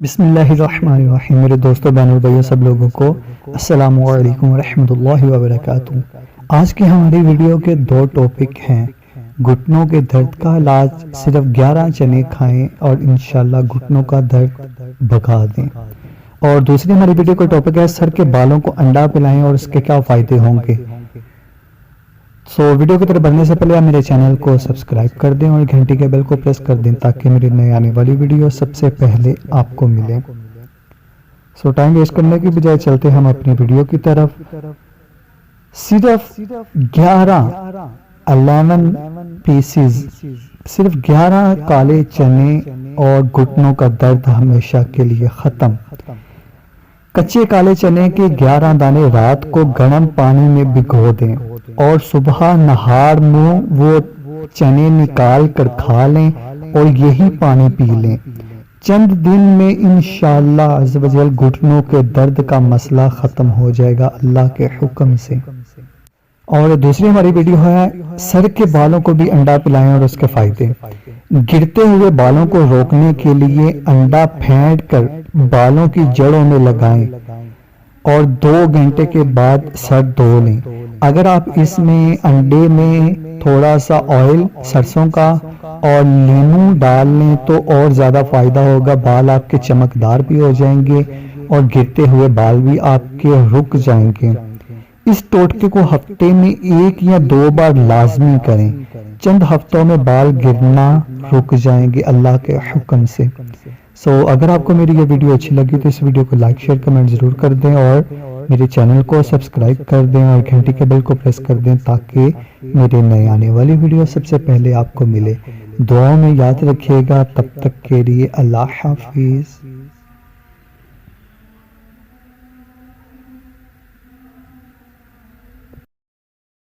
بسم اللہ الرحمن الرحیم۔ میرے دوستوں، بہنوں، بھائیوں، سب لوگوں کو السلام علیکم ورحمۃ اللہ وبرکاتہ۔ آج کی ہماری ویڈیو کے دو ٹاپک ہیں۔ گھٹنوں کے درد کا علاج، صرف 11 چنے کھائیں اور انشاءاللہ گھٹنوں کا درد بھگا دیں۔ اور دوسری ہماری ویڈیو کا ٹاپک ہے سر کے بالوں کو انڈا پلائیں اور اس کے کیا فائدے ہوں گے۔ ویڈیو کی طرف بڑھنے سے پہلے آپ میرے چینل کو سبسکرائب کر دیں اور گھنٹی کے بیل کو پریس کر دیں تاکہ میری نئے آنے والی ویڈیو سب سے پہلے آپ کو ملے۔ ٹائم ویسٹ کرنے کی بجائے چلتے ہم اپنی ویڈیو کی طرف۔ صرف 11 پیسز، صرف 11 کالے چنے اور گھٹنوں کا درد ہمیشہ کے لیے ختم۔ کچے کالے چنے کے 11 دانے رات کو گرم پانی میں بھگو دیں اور صبح نہار میں وہ چنے نکال کر کھا لیں اور یہی پانی پی لیں۔ چند دن میں انشاءاللہ عز و جل گھٹنوں کے درد کا مسئلہ ختم ہو جائے گا اللہ کے حکم سے۔ اور دوسری ہماری ویڈیو ہے سر کے بالوں کو بھی انڈا پلائیں اور اس کے فائدے۔ گرتے ہوئے بالوں کو روکنے کے لیے انڈا پھینٹ کر بالوں کی جڑوں میں لگائیں اور 2 گھنٹے کے بعد سر دھو لیں۔ اگر آپ اس میں انڈے میں تھوڑا سا آئل سرسوں کا اور لیموں ڈال لیں تو اور زیادہ فائدہ ہوگا۔ بال آپ کے چمکدار بھی ہو جائیں گے اور گرتے ہوئے بال بھی آپ کے رک جائیں گے۔ اس ٹوٹکے کو ہفتے میں 1 یا 2 بار لازمی کریں۔ چند ہفتوں میں بال گرنا رک جائیں گے اللہ کے حکم سے۔ اگر آپ کو میری یہ ویڈیو اچھی لگی تو اس ویڈیو کو لائک شیئر کمنٹ ضرور کر دیں اور میرے چینل کو سبسکرائب کر دیں اور گھنٹی کے بیل کو پریس کر دیں تاکہ میرے نئے آنے والی ویڈیو سب سے پہلے آپ کو ملے۔ دعاؤں میں یاد رکھیے گا۔ تب تک کے لیے اللہ حافظ۔